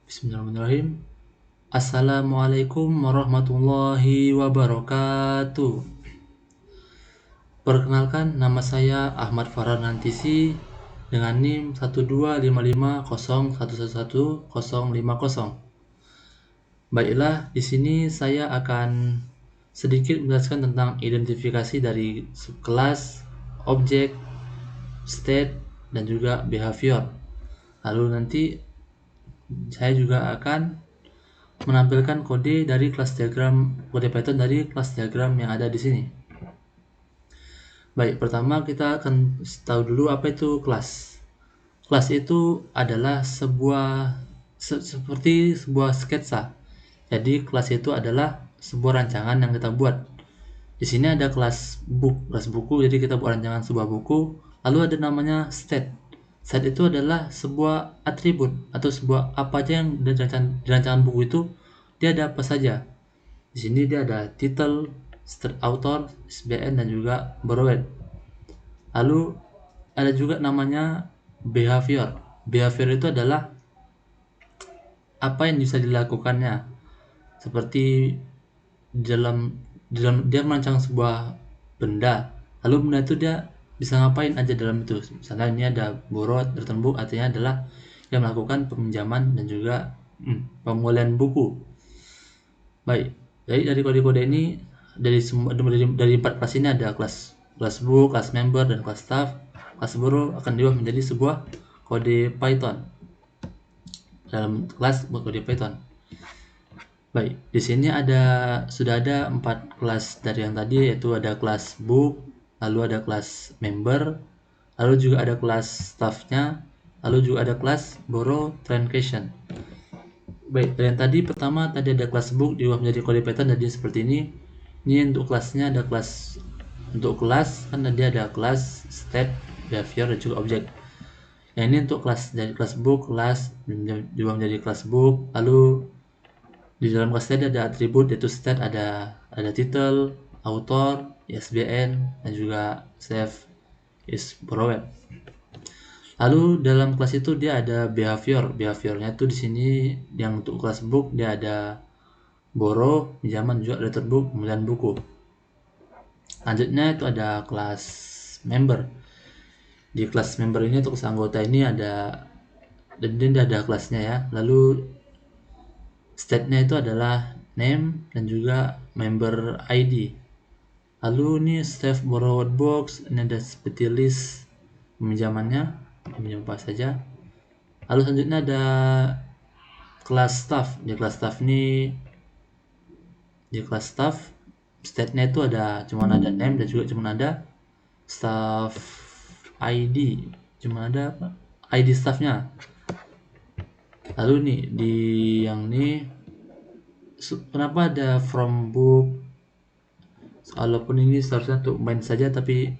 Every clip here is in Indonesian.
Bismillahirrahmanirrahim. Assalamualaikum warahmatullahi wabarakatuh. Perkenalkan, nama saya Ahmad Farhan Nantisi dengan NIM 12550111050. Baiklah, di sini saya akan sedikit menjelaskan tentang identifikasi dari kelas, objek, state, dan juga behavior. Lalu nanti saya juga akan menampilkan kode dari kelas diagram, kode Python dari kelas diagram yang ada di sini. Baik, pertama kita akan tahu dulu apa itu kelas. Kelas itu adalah seperti sebuah sketsa. Jadi kelas itu adalah sebuah rancangan yang kita buat. Di sini ada kelas buku, jadi kita buat rancangan sebuah buku. Lalu ada namanya state. State itu adalah sebuah atribut atau sebuah apa aja yang di rancangan buku itu, dia ada apa saja. Di sini dia ada title, author, ISBN, dan juga borrowed. Lalu ada juga namanya behavior. Behavior itu adalah apa yang bisa dilakukannya. Seperti dalam dia merancang sebuah benda, lalu benda itu dia bisa ngapain aja dalam itu. Misalnya ini ada borrowed, return book, artinya adalah dia melakukan peminjaman dan juga pemulihan buku. Baik, jadi dari kode-kode ini dari 4 kelas ini ada kelas book, kelas member, dan kelas staff. Kelas borrow akan diubah menjadi sebuah kode Python dalam kelas buat kode Python. Baik, di sini sudah ada 4 kelas dari yang tadi, yaitu ada kelas book, lalu ada kelas member, lalu juga ada kelas staffnya, lalu juga ada kelas borrow truncation. Baik, dari yang tadi pertama tadi ada kelas book diubah menjadi kode Python jadi seperti ini. Ini untuk kelasnya ada kelas, untuk kelas kan tadi ada kelas, state, behavior, dan juga objek. Yang ini untuk kelas, dari kelas book, kelas diubah menjadi kelas book. Lalu di dalam kelas state ada atribut, yaitu state ada title, author, ISBN, dan juga save is borrowed. Lalu dalam kelas itu dia ada behavior. Behaviornya itu di sini yang untuk kelas book dia ada borrow, pinjaman, juga return book, pemulihan buku. Lanjutnya itu ada kelas member. Di kelas member ini untuk anggota ini ada, dan dia ada kelasnya ya. Lalu state-nya itu adalah name dan juga member ID. Lalu ini save borrowed box, ini ada seperti list peminjamannya, pinjam apa saja. Lalu selanjutnya ada kelas staff. Di kelas staff ini, di kelas staff state-nya itu cuma ada name dan juga cuma ada staff ID, cuma ada ID staffnya. Lalu nih di yang ini kenapa ada from book, walaupun ini seharusnya untuk main saja, tapi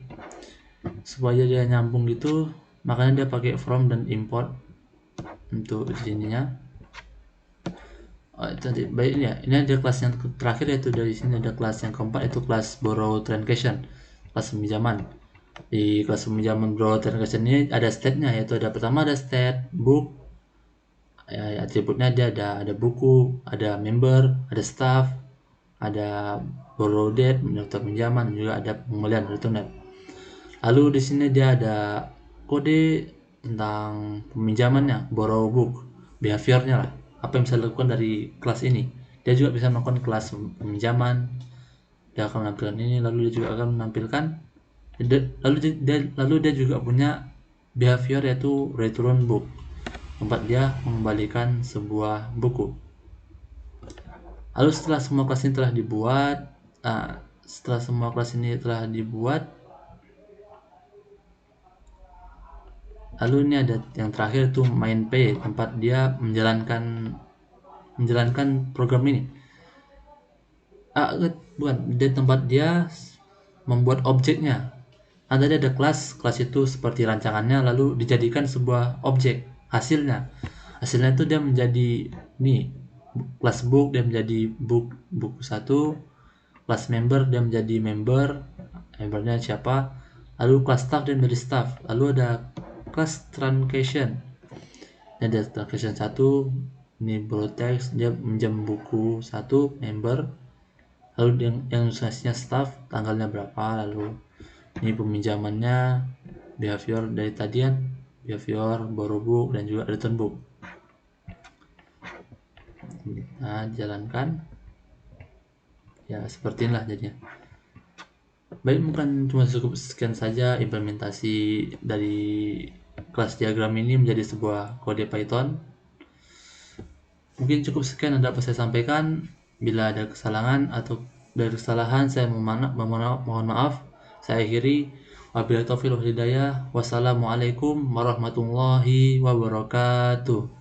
supaya dia nyambung gitu makanya dia pakai from dan import untuk sininya. Baik, ini ada kelas yang terakhir, yaitu dari sini ada kelas yang keempat, yaitu kelas borrow truncation, kelas peminjaman. Di kelas peminjaman borrow truncation ini ada state-nya, yaitu pertama ada state book, atributnya dia ada buku, ada member, ada staff, ada borrow date, daftar pinjaman, juga ada pemulihan return. Lalu di sini dia ada kode tentang peminjamannya, borrow book, behaviornya lah, apa yang bisa dilakukan dari kelas ini. Dia juga bisa melakukan kelas peminjaman, dia akan menampilkan ini, lalu dia juga akan menampilkan, lalu dia juga punya behavior, yaitu return book, tempat dia mengembalikan sebuah buku. Lalu setelah semua kelas ini telah dibuat, lalu ini ada yang terakhir itu main pay, tempat dia menjalankan program ini. Di tempat dia membuat objeknya. Tadi ada kelas itu seperti rancangannya, lalu dijadikan sebuah objek. Hasilnya itu dia menjadi kelas book, dia menjadi buku 1, kelas member dia menjadi membernya siapa, lalu kelas staff dia menjadi staff, lalu ada kelas truncation, ini ada truncation 1, Ini borrow text, dia minjam buku satu member, lalu yang ilustrasinya staff, tanggalnya berapa, lalu ini peminjamannya, behavior dari tadian, behavior, borrow book, dan juga return book. Nah, jalankan ya seperti inilah jadinya. Baik, bukan cuma cukup sekian saja implementasi dari kelas diagram ini menjadi sebuah kode Python. Mungkin cukup sekian yang dapat saya sampaikan. Bila ada kesalahan atau dari kesalahan, saya mohon maaf. Saya akhiri. Wabillahi taufiq wal hidayah. Wassalamualaikum warahmatullahi wabarakatuh.